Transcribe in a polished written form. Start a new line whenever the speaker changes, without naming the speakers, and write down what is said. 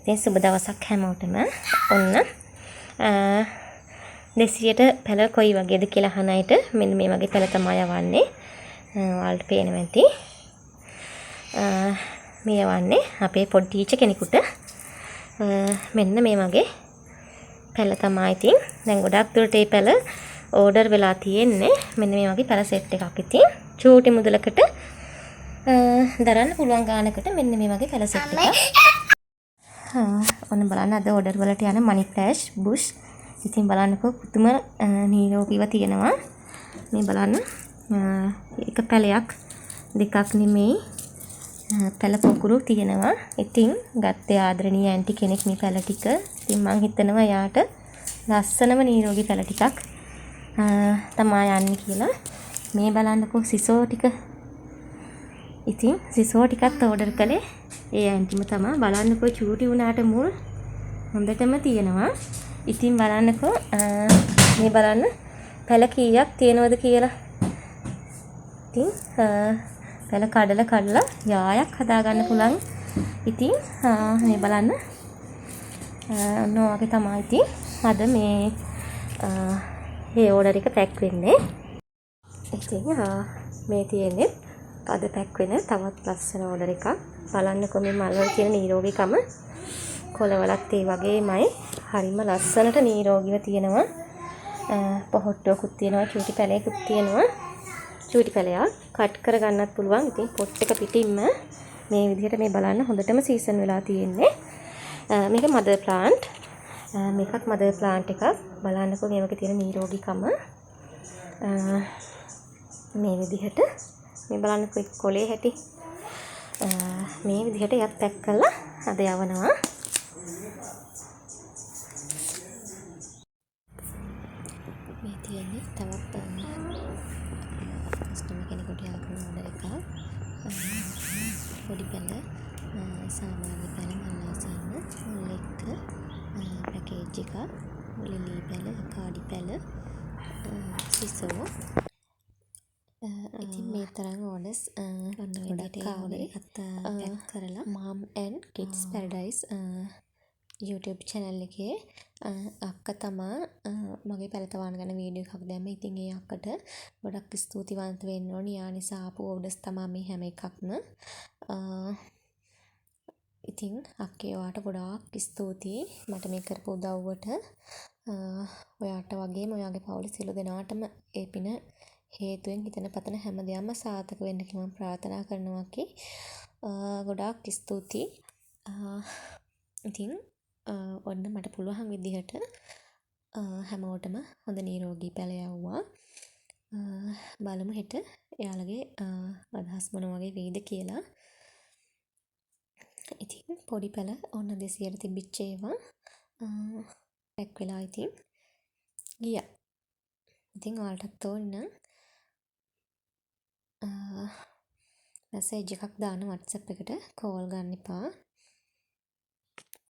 ඉතින් සුබ දවසක් හැමෝටම. ඔන්න 200ට පැල කොයි වගේද කියලා අහන අයට මෙන්න මේ වගේ පැල තමයි යවන්නේ. ඔයාලට පේනවා ඇති. මේ යවන්නේ අපේ පොඩි ටීචර් කෙනෙකුට. මෙන්න මේ වගේ පැල තමයි ඉතින්. දැන් ගොඩක් දුරට මේ පැල ඕඩර් වෙලා තියෙන්නේ. මෙන්න මේ වගේ පැල සෙට් එකක් ඉතින්. චූටි මුදලකට දරන්න පුළුවන් ගානකට මෙන්න මේ වගේ පැල සෙට් එකක්. ඔන්න බලන්න අද ඕඩර් වලට යන මනි ෆ්ලෑෂ් බුෂ්. ඉතින් බලන්නකෝ පුදුම නීරෝගීව තියෙනවා. මේ බලන්න එක පැලයක් දෙකක් නෙමෙයි පැල පොකුරු තියෙනවා. ඉතින් ගත්තේ ආදරණීය ඇන්ටි කෙනෙක් මේ පැල ටික. ඉතින් මං හිතනවා යාට ලස්සනම නීරෝගී පැල ටිකක් තමා යන්නේ කියලා. මේ බලන්නකෝ සිසෝ ටික. ඉතින් සිසෝ ටිකත් ඕඩර් කළේ ඒ ඇන්ටිම තමයි. බලන්නකෝ චූටි වුණාට මුල් හොඳටම තියෙනවා. ඉතින් බලන්නකෝ මේ බලන්න පැල කීයක් තියෙනවද කියලා. ඉතින් පැල කඩලා යායක් හදාගන්න පුළුවන්. ඉතින් මේ බලන්න ඔන්න ඔයගේ තමයි ඉතින් අද මේ ඕඩර් එක පැක් වෙන්නේ. ඉතින් මේ තියෙන්නේ අද පැක් වෙන තවත් ලස්සන ඕඩර් එකක්. බලන්නකො මේ මල්වල තියෙන නීරෝගීකම. කොළවලත් ඒ වගේමයි. හරිම ලස්සනට නීරෝගීව තියෙනවා. පොහොට්ටුවකුත් තියෙනවා, චූටි පැලයකුත් තියෙනවා. චූටි පැලයක් කට් කරගන්නත් පුළුවන්. ඉතින් පොට් එක පිටින්ම මේ විදිහට මේ බලන්න හොඳටම සීසන් වෙලා තියෙන්නේ. මේක මදර් ප්ලාන්ට්. මේකත් මදර් ප්ලාන්ට් එකක්. බලන්නකො මේ වගේ තියෙන නීරෝගීකම. මේ විදිහට මේ බලන්නකො කොලේ හැටි. මේ විදිහට යත් පැක් කරලා අද යවනවා. මේ තියෙන්නේ තවත් කස්ටමර් කෙනෙකුට යවන ඕඩර් එකක්. පොඩි පැල, සාමාන්‍ය පැල, මල්ලාසන්න, මුල් එක්ක පැකේජ් එකක්, ලිලි පැල, කාඩි පැල, සිසෝ. ඉතින් මේ තරම් ඕඩර්ස් ගොඩක් ආවේ පැක් කරලා mom and kids paradise YouTube channel එකේ අක්කා තමා මගේ පැල තවාන ගන්න වීඩියෝ එකක් දැම්ම. ඉතින් ඒ අක්කට ගොඩක් ස්තුතිවන්ත වෙන්න ඕනි. යා නිසා ආපු ඕඩර්ස් තමා මේ හැම එකක්ම. ඉතින් අක්කේ ඔයාට ගොඩාක් ස්තුතියි මට මේ කරපු උදව්වට. ඔයාට වගේම ඔයාගේ පවුලේ සියලු දෙනාටම ඒ පින හේතුවෙන් හිතන පතන හැම දෙයක්ම සාර්ථක වෙන්න කියලා මම ප්‍රාර්ථනා කරනවා කි. ගොඩාක් ස්තුතියි. ඉතින් ඔන්න මට පුළුවන් විදිහට හැමෝටම හොඳ නිරෝගී පැල යවුවා. බලමු හෙට එයාලගේ අදහස් මොන වගේ වෙයිද කියලා. ඉතින් පොඩි පැල ඔන්න 200ට තිබිච්ච ඒවා පැක් වෙලා ඉතින් ගියා. ඉතින් ඔයාලටත් ඕන නම් මැසේජ් එකක් දාන්න WhatsApp එකට කෝල් ගන්න එපා.